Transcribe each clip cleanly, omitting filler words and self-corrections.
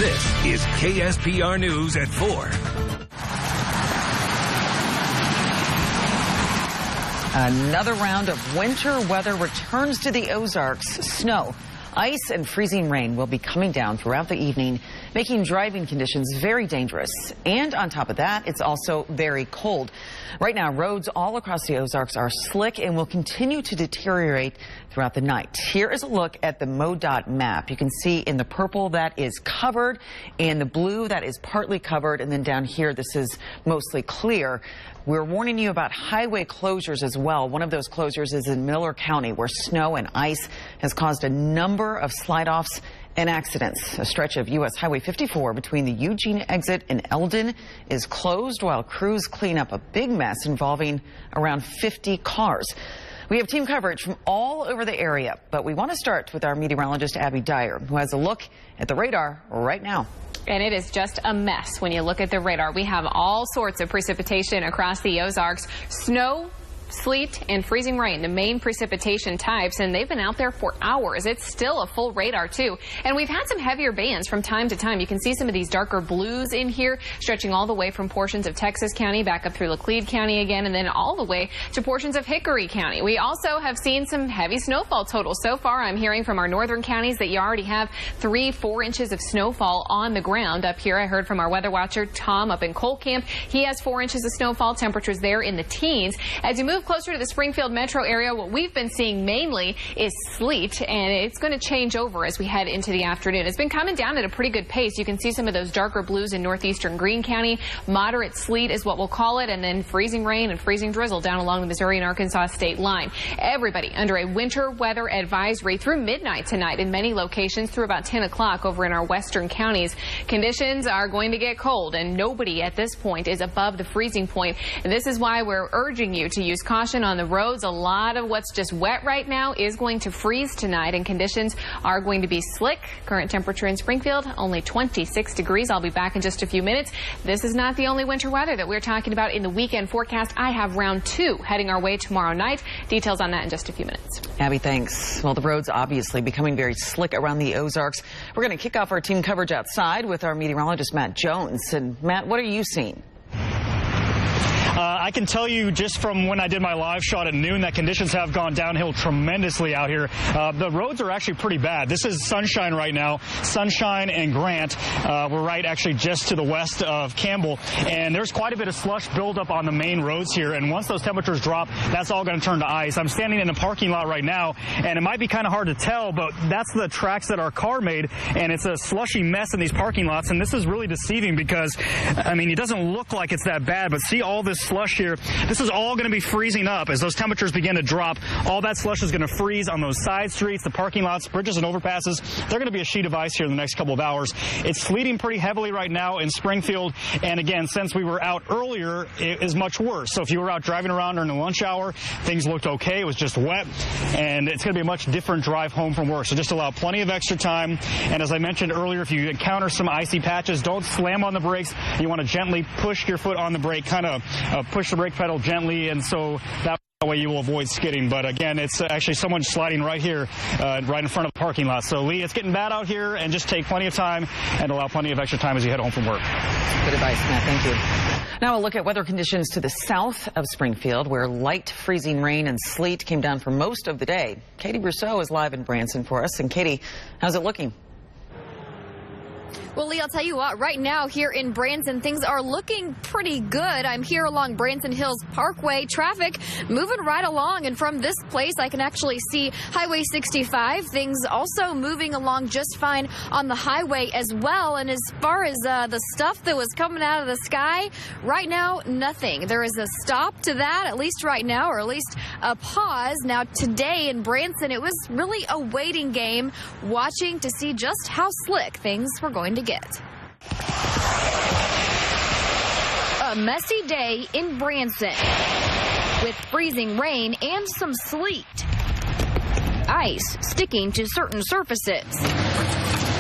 This is KSPR News at 4. Another round of winter weather returns to the Ozarks. Snow, ice, and freezing rain will be coming down throughout the evening, making driving conditions very dangerous. And on top of that, it's also very cold. Right now, roads all across the Ozarks are slick and will continue to deteriorate throughout the night. Here is a look at the MoDOT map. You can see in the purple that is covered, and the blue that is partly covered, and then down here this is mostly clear. We're warning you about highway closures as well. One of those closures is in Miller County, where snow and ice has caused a number of slide-offs and accidents. A stretch of U.S. Highway 54 between the Eugene exit and Eldon is closed while crews clean up a big mess involving around 50 cars. We have team coverage from all over the area, but we want to start with our meteorologist, Abby Dyer, who has a look at the radar right now. And it is just a mess when you look at the radar. We have all sorts of precipitation across the Ozarks. Snow, sleet, and freezing rain, the main precipitation types, and they've been out there for hours. It's still a full radar, too. And we've had some heavier bands from time to time. You can see some of these darker blues in here, stretching all the way from portions of Texas County back up through Laclede County again, and then all the way to portions of Hickory County. We also have seen some heavy snowfall totals. So far, I'm hearing from our northern counties that you already have 3-4 inches of snowfall on the ground. Up here, I heard from our weather watcher, Tom, up in Cole Camp. He has 4 inches of snowfall, temperatures there in the teens. As you move closer to the Springfield metro area, what we've been seeing mainly is sleet, and it's going to change over as we head into the afternoon. It's been coming down at a pretty good pace. You can see some of those darker blues in northeastern Greene County. Moderate sleet is what we'll call it, and then freezing rain and freezing drizzle down along the Missouri and Arkansas state line. Everybody under a winter weather advisory through midnight tonight in many locations through about 10 o'clock over in our western counties. Conditions are going to get cold, and nobody at this point is above the freezing point. And this is why we're urging you to use caution on the roads. A lot of what's just wet right now is going to freeze tonight, and conditions are going to be slick. Current temperature in Springfield, only 26 degrees. I'll be back in just a few minutes. This is not the only winter weather that we're talking about in the weekend forecast. I have round 2 heading our way tomorrow night. Details on that in just a few minutes. Abby, thanks. Well, the roads obviously becoming very slick around the Ozarks. We're going to kick off our team coverage outside with our meteorologist, Matt Jones. And Matt, what are you seeing? I can tell you just from when I did my live shot at noon that conditions have gone downhill tremendously out here. The roads are actually pretty bad. This is Sunshine right now. Sunshine and Grant. We're right actually just to the west of Campbell. And there's quite a bit of slush buildup on the main roads here. And once those temperatures drop, that's all going to turn to ice. I'm standing in the parking lot right now, and it might be kind of hard to tell, but that's the tracks that our car made. And it's a slushy mess in these parking lots. And this is really deceiving because, I mean, it doesn't look like it's that bad, but see all this slush here. This is all going to be freezing up as those temperatures begin to drop. All that slush is going to freeze on those side streets, the parking lots, bridges, and overpasses. They're going to be a sheet of ice here in the next couple of hours. It's sleeting pretty heavily right now in Springfield. And again, since we were out earlier, it is much worse. So if you were out driving around during the lunch hour, things looked okay. It was just wet. And it's going to be a much different drive home from work. So just allow plenty of extra time. And as I mentioned earlier, if you encounter some icy patches, don't slam on the brakes. You want to gently push your foot on the brake, kind of push the brake pedal gently, and so that way you will avoid skidding. But again, it's actually someone sliding right here, right in front of the parking lot. So Lee, it's getting bad out here, and just take plenty of time and allow plenty of extra time as you head home from work. Good advice, Matt. Thank you. Now we'll look at weather conditions to the south of Springfield, where light freezing rain and sleet came down for most of the day. Katie Brousseau is live in Branson for us. And Katie, how's it looking? Well, Lee, I'll tell you what, right now here in Branson, things are looking pretty good. I'm here along Branson Hills Parkway. Traffic moving right along, and from this place, I can actually see Highway 65. Things also moving along just fine on the highway as well. And as far as the stuff that was coming out of the sky, right now, nothing. There is a stop to that, at least right now, or at least a pause. Now, today in Branson, it was really a waiting game, watching to see just how slick things were going to get. A messy day in Branson with freezing rain and some sleet. Ice sticking to certain surfaces.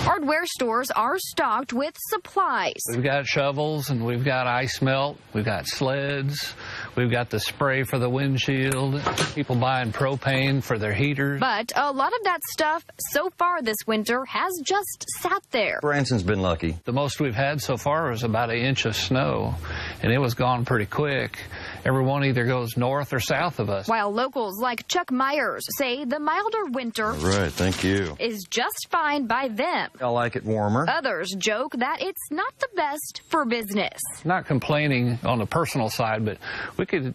Hardware stores are stocked with supplies. We've got shovels and we've got ice melt. We've got sleds. We've got the spray for the windshield, people buying propane for their heaters. But a lot of that stuff so far this winter has just sat there. Branson's been lucky. The most we've had so far was about 1 inch of snow, and it was gone pretty quick. Everyone either goes north or south of us. While locals like Chuck Myers say the milder winter Right, thank you. is just fine by them. I like it warmer. Others joke that it's not the best for business. Not complaining on the personal side, but we could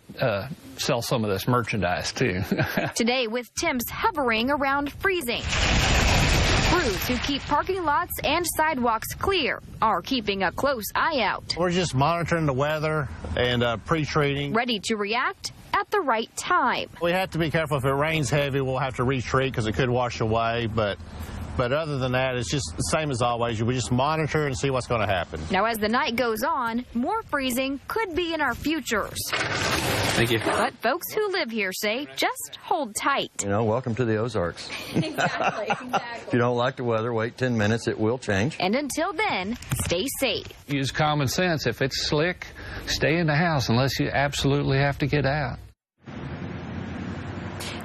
sell some of this merchandise too. Today with temps hovering around freezing. Crews who keep parking lots and sidewalks clear are keeping a close eye out. We're just monitoring the weather and pre-treating. Ready to react at the right time. We have to be careful. If it rains heavy, we'll have to retreat because it could wash away. But other than that, it's just the same as always. We just monitor and see what's going to happen. Now, as the night goes on, more freezing could be in our futures. Thank you. But folks who live here say just hold tight. You know, welcome to the Ozarks. Exactly. If you don't like the weather, wait 10 minutes. It will change. And until then, stay safe. Use common sense. If it's slick, stay in the house unless you absolutely have to get out.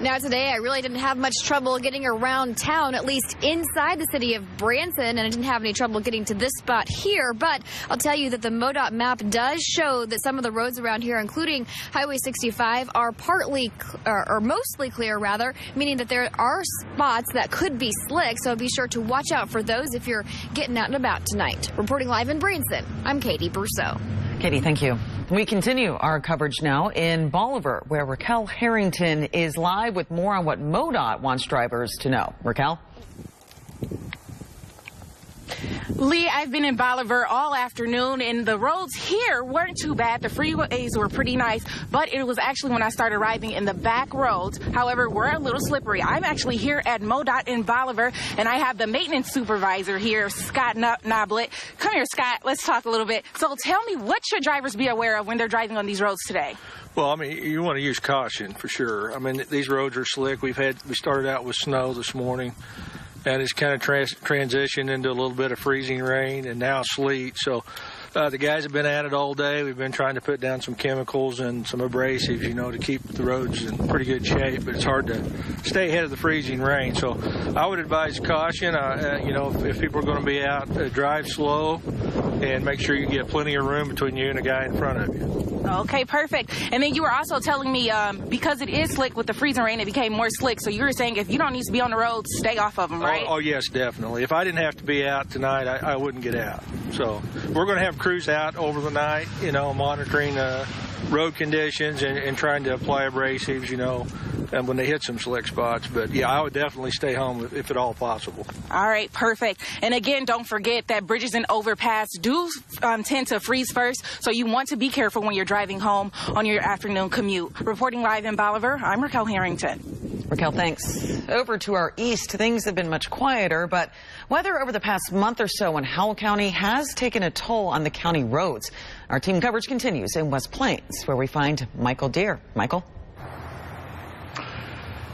Now today, I really didn't have much trouble getting around town, at least inside the city of Branson, and I didn't have any trouble getting to this spot here. But I'll tell you that the MoDOT map does show that some of the roads around here, including Highway 65, are partly or mostly clear, rather, meaning that there are spots that could be slick. So be sure to watch out for those if you're getting out and about tonight. Reporting live in Branson, I'm Katie Brousseau. Katie, thank you. We continue our coverage now in Bolivar, where Raquel Harrington is live with more on what MoDOT wants drivers to know. Raquel? Lee, I've been in Bolivar all afternoon, and the roads here weren't too bad. The freeways were pretty nice, but it was actually when I started riding in the back roads. However, we're a little slippery. I'm actually here at MoDOT in Bolivar, and I have the maintenance supervisor here, Scott Noblet. Come here, Scott. Let's talk a little bit. So tell me, what should drivers be aware of when they're driving on these roads today? Well, I mean, you want to use caution for sure. I mean, these roads are slick. We started out with snow this morning, and it's kind of transitioned into a little bit of freezing rain and now sleet. So the guys have been at it all day. We've been trying to put down some chemicals and some abrasives, you know, to keep the roads in pretty good shape. But it's hard to stay ahead of the freezing rain. So I would advise caution. You know, if people are going to be out, drive slow and make sure you get plenty of room between you and the guy in front of you. Okay, perfect. And then you were also telling me because it is slick with the freezing rain, it became more slick. So you were saying if you don't need to be on the roads, stay off of them, right? Oh yes, definitely. If I didn't have to be out tonight, I wouldn't get out. So we're going to have crews out over the night, you know, monitoring road conditions and trying to apply abrasives, you know, and when they hit some slick spots. But yeah, I would definitely stay home if at all possible. All right, perfect. And again, don't forget that bridges and overpass do tend to freeze first, so you want to be careful when you're driving home on your afternoon commute. Reporting live in Bolivar, I'm Raquel Harrington. Raquel, thanks. Over to our east, things have been much quieter, but weather over the past month or so in Howell County has taken a toll on the county roads. Our team coverage continues in West Plains, where we find Michael Deere. Michael?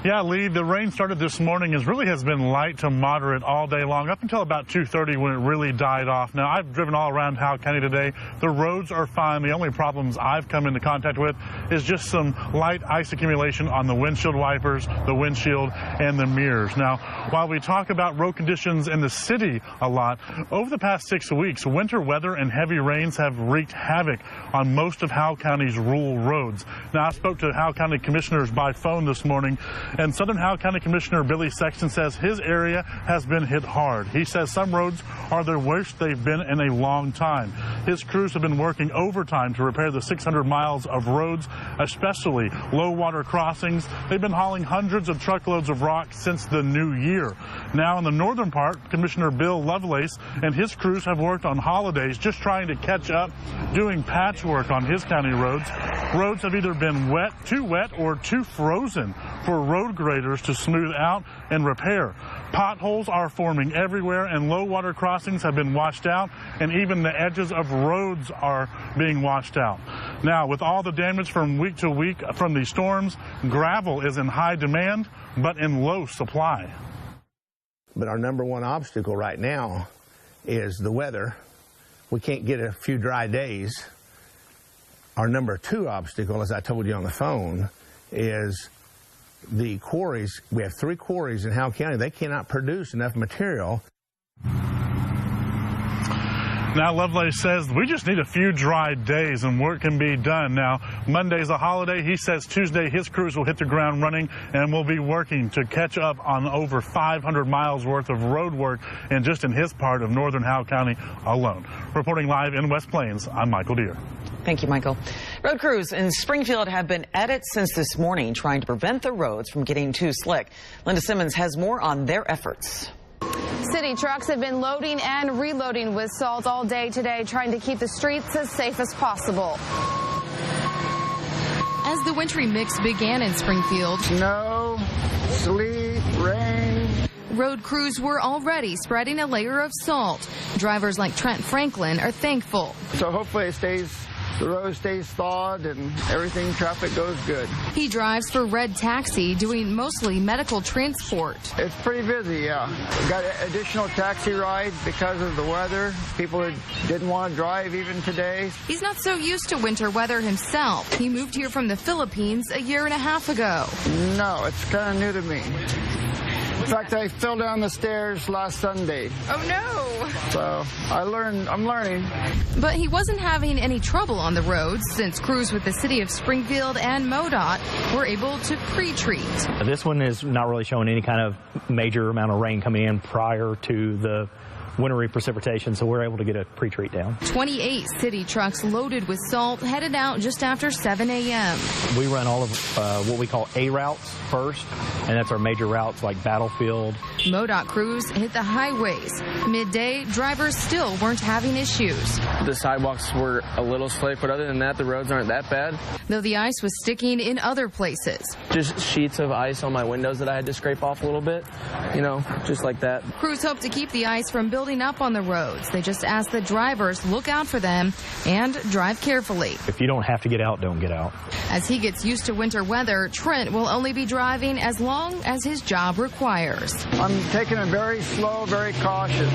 Yeah, Lee, the rain started this morning has been light to moderate all day long, up until about 2:30 when it really died off. Now, I've driven all around Howell County today. The roads are fine. The only problems I've come into contact with is just some light ice accumulation on the windshield wipers, the windshield, and the mirrors. Now, while we talk about road conditions in the city a lot, over the past 6 weeks, winter weather and heavy rains have wreaked havoc on most of Howell County's rural roads. Now, I spoke to Howell County commissioners by phone this morning, and Southern Howell County Commissioner Billy Sexton says his area has been hit hard. He says some roads are the worst they've been in a long time. His crews have been working overtime to repair the 600 miles of roads, especially low water crossings. They've been hauling hundreds of truckloads of rock since the new year. Now in the northern part, Commissioner Bill Lovelace and his crews have worked on holidays just trying to catch up, doing patchwork on his county roads. Roads have either been too wet or too frozen for road graders to smooth out and repair. Potholes are forming everywhere, and low water crossings have been washed out, and even the edges of roads are being washed out. Now, with all the damage from week to week from these storms, gravel is in high demand but in low supply. But our number one obstacle right now is the weather. We can't get a few dry days. Our number 2 obstacle, as I told you on the phone, is the quarries. We have 3 quarries in Howell County. They cannot produce enough material. Now, Lovelace says we just need a few dry days and work can be done. Now, Monday's a holiday. He says Tuesday his crews will hit the ground running and will be working to catch up on over 500 miles worth of road work in his part of northern Howell County alone. Reporting live in West Plains, I'm Michael Deere. Thank you, Michael. Road crews in Springfield have been at it since this morning, trying to prevent the roads from getting too slick. Linda Simmons has more on their efforts. City trucks have been loading and reloading with salt all day today, trying to keep the streets as safe as possible. As the wintry mix began in Springfield, snow, sleet, rain. Road crews were already spreading a layer of salt. Drivers like Trent Franklin are thankful. So hopefully the road stays thawed and everything, traffic goes good. He drives for Red Taxi, doing mostly medical transport. It's pretty busy, yeah. Got additional taxi rides because of the weather. People didn't want to drive even today. He's not so used to winter weather himself. He moved here from the Philippines a year and a half ago. No, it's kind of new to me. In fact, I fell down the stairs last Sunday. Oh, no. So I'm learning. But he wasn't having any trouble on the roads since crews with the city of Springfield and MoDOT were able to pre-treat. This one is not really showing any kind of major amount of rain coming in prior to the wintry precipitation, so we're able to get a pre-treat down. 28 city trucks loaded with salt headed out just after 7 a.m. We run all of what we call A routes first, and that's our major routes like Battlefield. MoDOT crews hit the highways. Midday, drivers still weren't having issues. The sidewalks were a little slick, but other than that, the roads aren't that bad. Though the ice was sticking in other places. Just sheets of ice on my windows that I had to scrape off a little bit, just like that. Crews hope to keep the ice from building up on the roads. They just ask the drivers look out for them and drive carefully. If you don't have to get out, don't get out. As he gets used to winter weather, Trent will only be driving as long as his job requires. I'm taking it very slow, very cautious.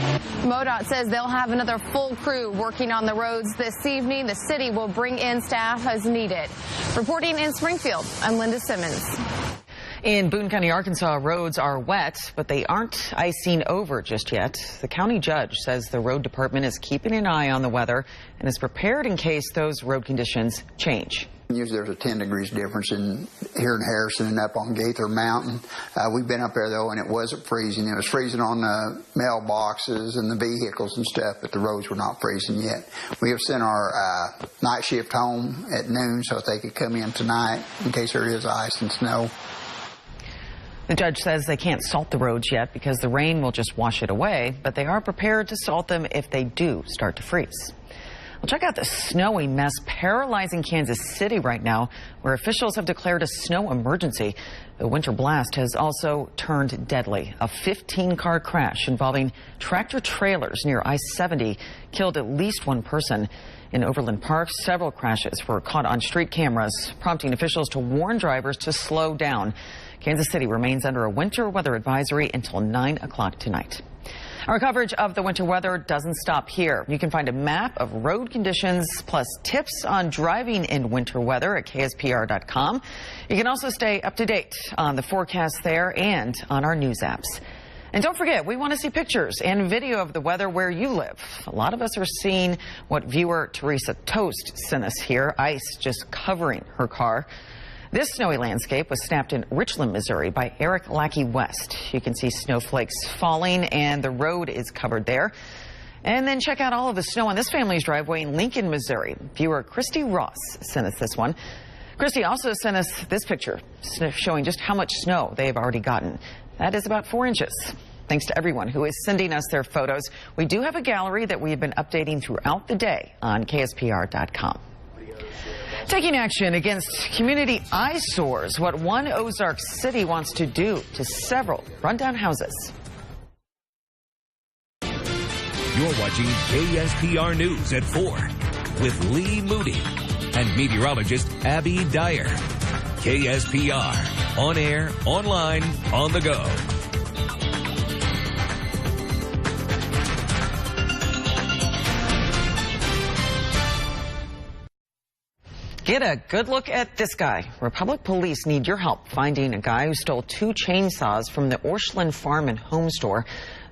MoDOT says they'll have another full crew working on the roads this evening. The city will bring in staff as needed. Reporting in Springfield, I'm Linda Simmons. In Boone County, Arkansas, roads are wet, but they aren't icing over just yet. The county judge says the road department is keeping an eye on the weather and is prepared in case those road conditions change. Usually there's a 10 degrees difference here in Harrison and up on Gaither Mountain. We've been up there, though, and it wasn't freezing. It was freezing on the mailboxes and the vehicles and stuff, but the roads were not freezing yet. We have sent our night shift home at noon so that they could come in tonight in case there is ice and snow. The judge says they can't salt the roads yet because the rain will just wash it away, but they are prepared to salt them if they do start to freeze. Well, check out the snowy mess paralyzing Kansas City right now, where officials have declared a snow emergency. The winter blast has also turned deadly. A 15-car crash involving tractor trailers near I-70 killed at least one person. In Overland Park, several crashes were caught on street cameras, prompting officials to warn drivers to slow down. Kansas City remains under a winter weather advisory until 9 o'clock tonight. Our coverage of the winter weather doesn't stop here. You can find a map of road conditions plus tips on driving in winter weather at KSPR.com. You can also stay up to date on the forecast there and on our news apps. And don't forget, we want to see pictures and video of the weather where you live. A lot of us are seeing what viewer Teresa Toast sent us here, ice just covering her car. This snowy landscape was snapped in Richland, Missouri by Eric Lackey West. You can see snowflakes falling and the road is covered there. And then check out all of the snow on this family's driveway in Lincoln, Missouri. Viewer Christy Ross sent us this one. Christy also sent us this picture showing just how much snow they have already gotten. That is about 4 inches. Thanks to everyone who is sending us their photos. We do have a gallery that we have been updating throughout the day on KSPR.com. Taking action against community eyesores, what one Ozarks city wants to do to several rundown houses. You're watching KSPR News at 4 with Lee Moody and meteorologist Abby Dyer. KSPR, on air, online, on the go. Get a good look at this guy. Republic police need your help finding a guy who stole 2 chainsaws from the Orshland Farm and Home Store.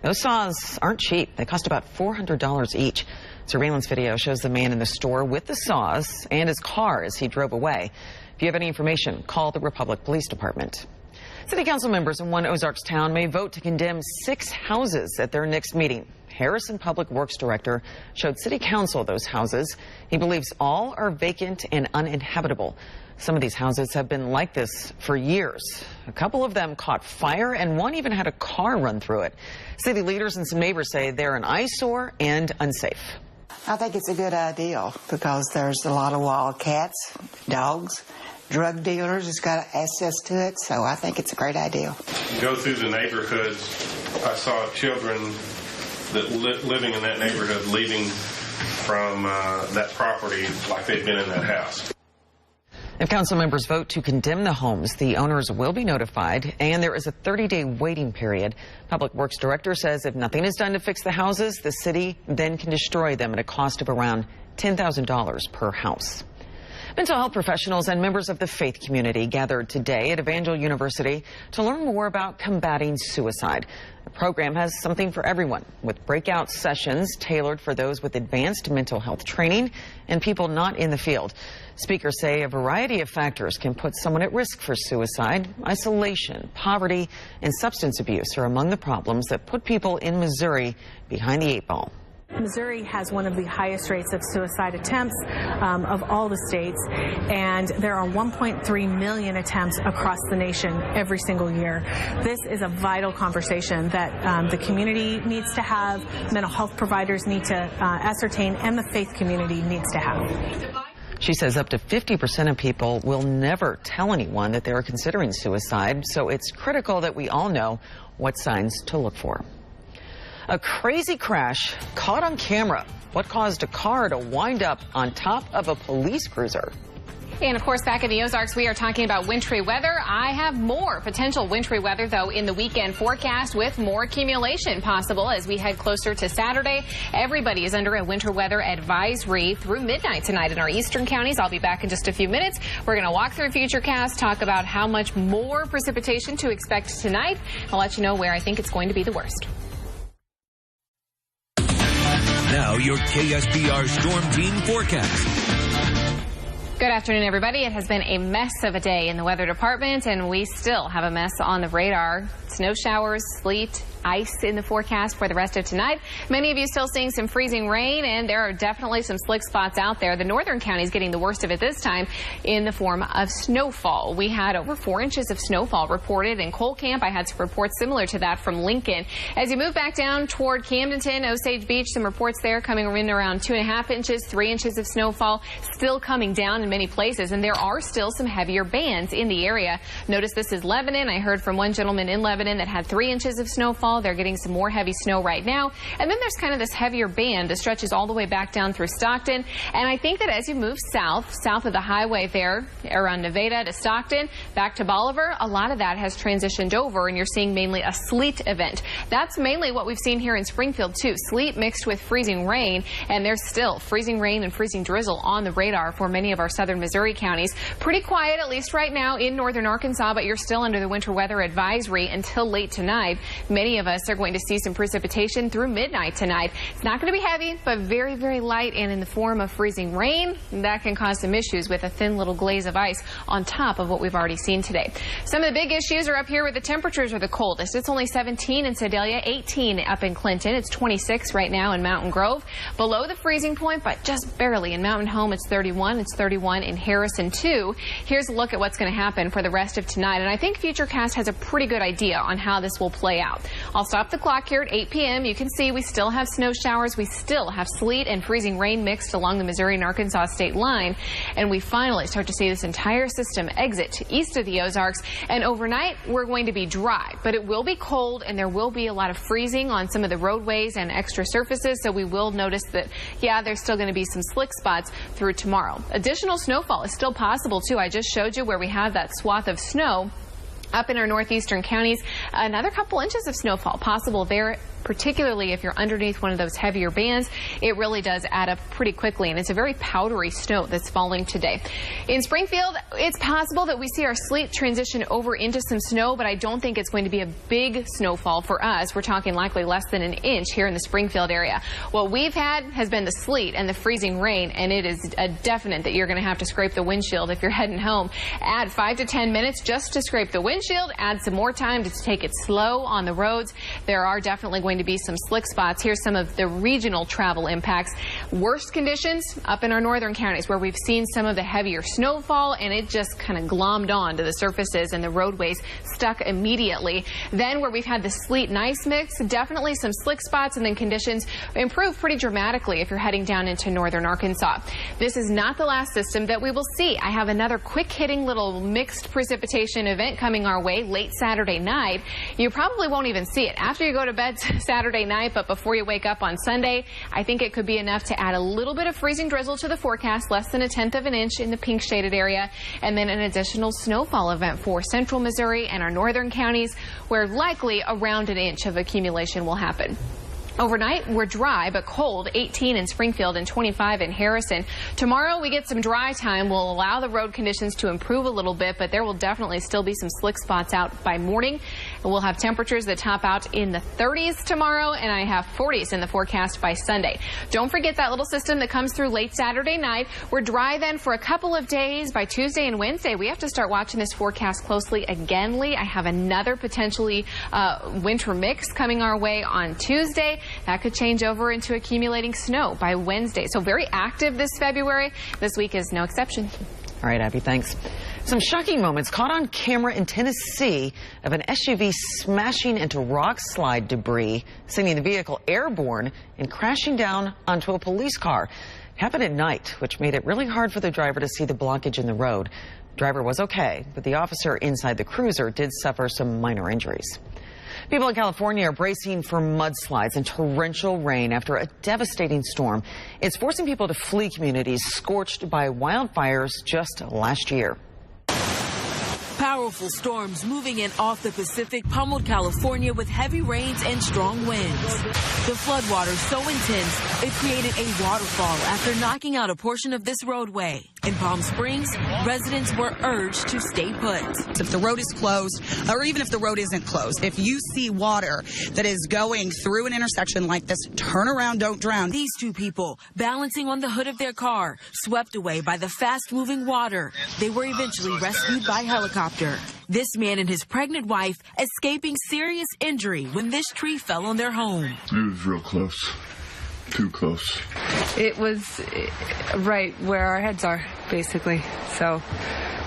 Those saws aren't cheap. They cost about $400 each. Surveillance video shows the man in the store with the saws and his car as he drove away. If you have any information, call the Republic Police Department. City council members in one Ozarks town may vote to condemn 6 houses at their next meeting. Harrison Public Works Director showed City Council those houses. He believes all are vacant and uninhabitable. Some of these houses have been like this for years. A couple of them caught fire and one even had a car run through it. City leaders and some neighbors say they're an eyesore and unsafe. I think it's a good idea because there's a lot of wild cats, dogs, drug dealers has got access to it, so I think it's a great idea. Go through the neighborhoods. I saw children that living in that neighborhood leaving from that property like they've been in that house. If council members vote to condemn the homes, the owners will be notified, and there is a 30-day waiting period. Public Works Director says if nothing is done to fix the houses, the city then can destroy them at a cost of around $10,000 per house. Mental health professionals and members of the faith community gathered today at Evangel University to learn more about combating suicide. The program has something for everyone, with breakout sessions tailored for those with advanced mental health training and people not in the field. Speakers say a variety of factors can put someone at risk for suicide. Isolation, poverty, and substance abuse are among the problems that put people in Missouri behind the 8 ball. Missouri has one of the highest rates of suicide attempts of all the states, and there are 1.3 million attempts across the nation every single year. This is a vital conversation that the community needs to have, mental health providers need to ascertain, and the faith community needs to have. She says up to 50% of people will never tell anyone that they are considering suicide, so it's critical that we all know what signs to look for. A crazy crash caught on camera. What caused a car to wind up on top of a police cruiser? And of course, back in the Ozarks, we are talking about wintry weather. I have more potential wintry weather, though, in the weekend forecast with more accumulation possible as we head closer to Saturday. Everybody is under a winter weather advisory through midnight tonight in our eastern counties. I'll be back in just a few minutes. We're going to walk through Futurecast, talk about how much more precipitation to expect tonight. I'll let you know where I think it's going to be the worst. Now your KSPR Storm Team forecast. Good afternoon, everybody. It has been a mess of a day in the weather department, and we still have a mess on the radar. Snow showers, sleet, ice in the forecast for the rest of tonight. Many of you still seeing some freezing rain, and there are definitely some slick spots out there. The northern counties getting the worst of it this time in the form of snowfall. We had over 4 inches of snowfall reported in Cole Camp. I had some reports similar to that from Lincoln. As you move back down toward Camdenton, Osage Beach, some reports there coming in around 2.5 inches, 3 inches of snowfall still coming down in many places, and there are still some heavier bands in the area. Notice this is Lebanon. I heard from one gentleman in Lebanon that had 3 inches of snowfall. They're getting some more heavy snow right now. And then there's kind of this heavier band that stretches all the way back down through Stockton. And I think that as you move south of the highway there, around Nevada to Stockton, back to Bolivar, a lot of that has transitioned over, and you're seeing mainly a sleet event. That's mainly what we've seen here in Springfield, too. Sleet mixed with freezing rain, and there's still freezing rain and freezing drizzle on the radar for many of our southern Missouri counties. Pretty quiet, at least right now, in northern Arkansas, but you're still under the winter weather advisory until late tonight. Many of us are going to see some precipitation through midnight tonight. It's not going to be heavy, but very, very light and in the form of freezing rain. That can cause some issues with a thin little glaze of ice on top of what we've already seen today. Some of the big issues are up here where the temperatures are the coldest. It's only 17 in Sedalia, 18 up in Clinton. It's 26 right now in Mountain Grove. Below the freezing point, but just barely. In Mountain Home, it's 31. It's 31 in Harrison, too. Here's a look at what's going to happen for the rest of tonight. And I think Futurecast has a pretty good idea on how this will play out. I'll stop the clock here at 8 p.m. You can see we still have snow showers. We still have sleet and freezing rain mixed along the Missouri and Arkansas state line. And we finally start to see this entire system exit east of the Ozarks. And overnight, we're going to be dry, but it will be cold, and there will be a lot of freezing on some of the roadways and extra surfaces. So we will notice that, yeah, there's still going to be some slick spots through tomorrow. Additional snowfall is still possible, too. I just showed you where we have that swath of snow. Up in our northeastern counties, another couple inches of snowfall possible there particularly if you're underneath one of those heavier bands. It really does add up pretty quickly, and it's a very powdery snow that's falling today. In Springfield, it's possible that we see our sleet transition over into some snow, but I don't think it's going to be a big snowfall for us. We're talking likely less than an inch here in the Springfield area. What we've had has been the sleet and the freezing rain, and it is a definite that you're going to have to scrape the windshield if you're heading home. Add 5 to 10 minutes just to scrape the windshield. Add some more time to take it slow on the roads. There are definitely going to be some slick spots. Here's some of the regional travel impacts. Worst conditions up in our northern counties where we've seen some of the heavier snowfall, and it just kind of glommed on to the surfaces and the roadways stuck immediately. Then where we've had the sleet and ice mix, definitely some slick spots, and then conditions improve pretty dramatically if you're heading down into northern Arkansas. This is not the last system that we will see. I have another quick-hitting little mixed precipitation event coming our way late Saturday night. You probably won't even see it after you go to bed Saturday night, but before you wake up on Sunday, I think it could be enough to add a little bit of freezing drizzle to the forecast, less than 1/10 of an inch in the pink shaded area, and then an additional snowfall event for central Missouri and our northern counties, where likely around an inch of accumulation will happen. Overnight, we're dry but cold, 18 in Springfield and 25 in Harrison. Tomorrow, we get some dry time. We'll allow the road conditions to improve a little bit, but there will definitely still be some slick spots out by morning. We'll have temperatures that top out in the 30s tomorrow, and I have 40s in the forecast by Sunday. Don't forget that little system that comes through late Saturday night. We're dry then for a couple of days. By Tuesday and Wednesday, we have to start watching this forecast closely again, Lee. I have another potentially winter mix coming our way on Tuesday. That could change over into accumulating snow by Wednesday. So very active this February. This week is no exception. All right, Abby, thanks. Some shocking moments caught on camera in Tennessee of an SUV smashing into rock slide debris, sending the vehicle airborne and crashing down onto a police car. It happened at night, which made it really hard for the driver to see the blockage in the road. The driver was okay, but the officer inside the cruiser did suffer some minor injuries. People in California are bracing for mudslides and torrential rain after a devastating storm. It's forcing people to flee communities scorched by wildfires just last year. Powerful storms moving in off the Pacific pummeled California with heavy rains and strong winds. The floodwaters so intense, it created a waterfall after knocking out a portion of this roadway. In Palm Springs, residents were urged to stay put. If the road is closed, or even if the road isn't closed, if you see water that is going through an intersection like this, turn around, don't drown. These two people, balancing on the hood of their car, swept away by the fast-moving water. They were eventually rescued by helicopter. This man and his pregnant wife escaping serious injury when this tree fell on their home. It was real close. Too close. It was right where our heads are, basically. So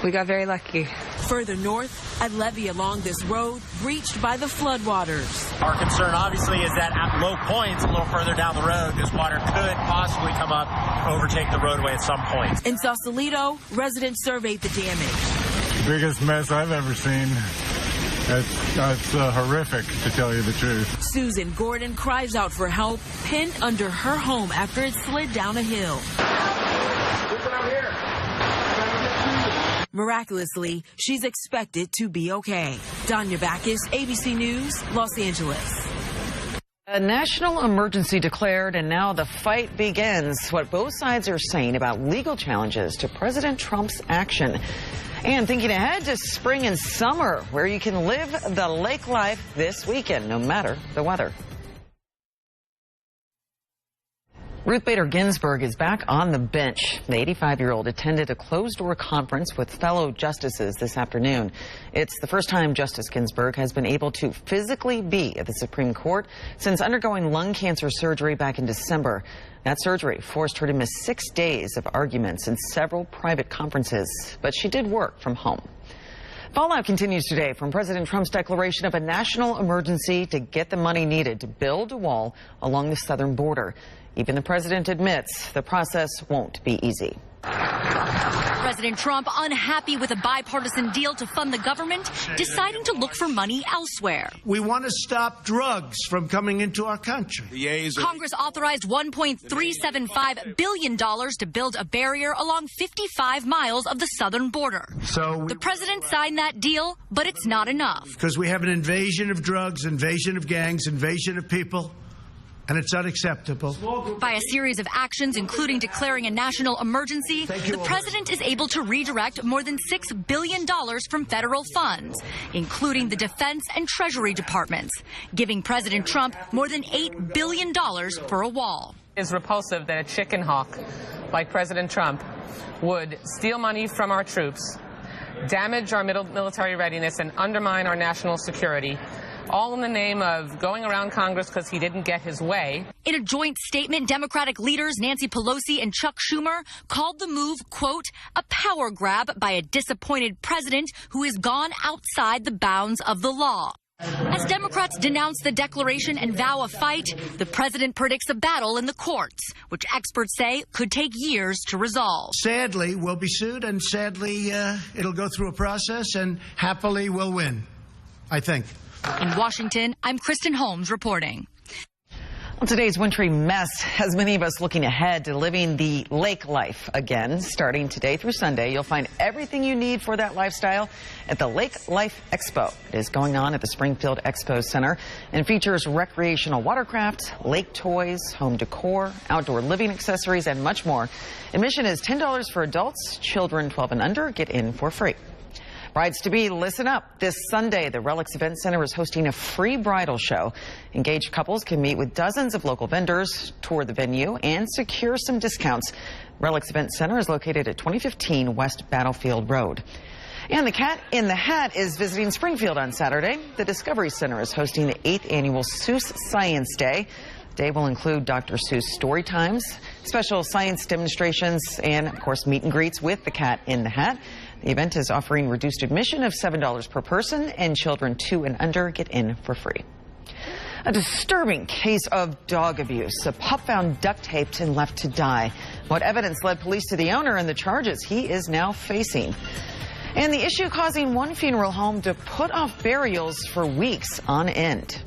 we got very lucky. Further north, a levee along this road breached by the floodwaters. Our concern, obviously, is that at low points a little further down the road, this water could possibly come up, overtake the roadway at some point. In Sausalito, residents surveyed the damage. Biggest mess I've ever seen. It's horrific, to tell you the truth. Susan Gordon cries out for help, pinned under her home after it slid down a hill. Miraculously, she's expected to be okay. Danya Backus, ABC News, Los Angeles. A national emergency declared, and now the fight begins. What both sides are saying about legal challenges to President Trump's action. And thinking ahead to spring and summer, where you can live the lake life this weekend, no matter the weather. Ruth Bader Ginsburg is back on the bench. The 85-year-old attended a closed-door conference with fellow justices this afternoon. It's the first time Justice Ginsburg has been able to physically be at the Supreme Court since undergoing lung cancer surgery back in December. That surgery forced her to miss 6 days of arguments and several private conferences, but she did work from home. Fallout continues today from President Trump's declaration of a national emergency to get the money needed to build a wall along the southern border. Even the president admits the process won't be easy. President Trump, unhappy with a bipartisan deal to fund the government, deciding to look for money elsewhere. We want to stop drugs from coming into our country. Congress authorized $1.375 billion to build a barrier along 55 miles of the southern border. So the president signed that deal, but it's not enough. Because we have an invasion of drugs, invasion of gangs, invasion of people. And it's unacceptable. By a series of actions, including declaring a national emergency, the president is able to redirect more than $6 billion from federal funds, including the Defense and Treasury Departments, giving President Trump more than $8 billion for a wall. It's repulsive that a chicken hawk like President Trump would steal money from our troops, damage our military readiness, and undermine our national security, all in the name of going around Congress because he didn't get his way. In a joint statement, Democratic leaders Nancy Pelosi and Chuck Schumer called the move, quote, a power grab by a disappointed president who has gone outside the bounds of the law. As Democrats denounce the declaration and vow a fight, the president predicts a battle in the courts, which experts say could take years to resolve. Sadly, we'll be sued, and sadly, it'll go through a process, and happily we'll win, I think. In Washington, I'm Kristen Holmes reporting. Well, today's wintry mess has many of us looking ahead to living the lake life again. Starting today through Sunday, you'll find everything you need for that lifestyle at the Lake Life Expo. It is going on at the Springfield Expo Center and features recreational watercraft, lake toys, home decor, outdoor living accessories, and much more. Admission is $10 for adults. Children 12 and under get in for free. Brides-to-be, listen up. This Sunday, the Relics Event Center is hosting a free bridal show. Engaged couples can meet with dozens of local vendors, tour the venue, and secure some discounts. Relics Event Center is located at 2015 West Battlefield Road. And the Cat in the Hat is visiting Springfield on Saturday. The Discovery Center is hosting the 8th annual Seuss Science Day. The day will include Dr. Seuss story times, special science demonstrations, and, of course, meet and greets with the Cat in the Hat. The event is offering reduced admission of $7 per person, and children 2 and under get in for free. A disturbing case of dog abuse. A pup found duct taped and left to die. What evidence led police to the owner and the charges he is now facing. And the issue causing one funeral home to put off burials for weeks on end.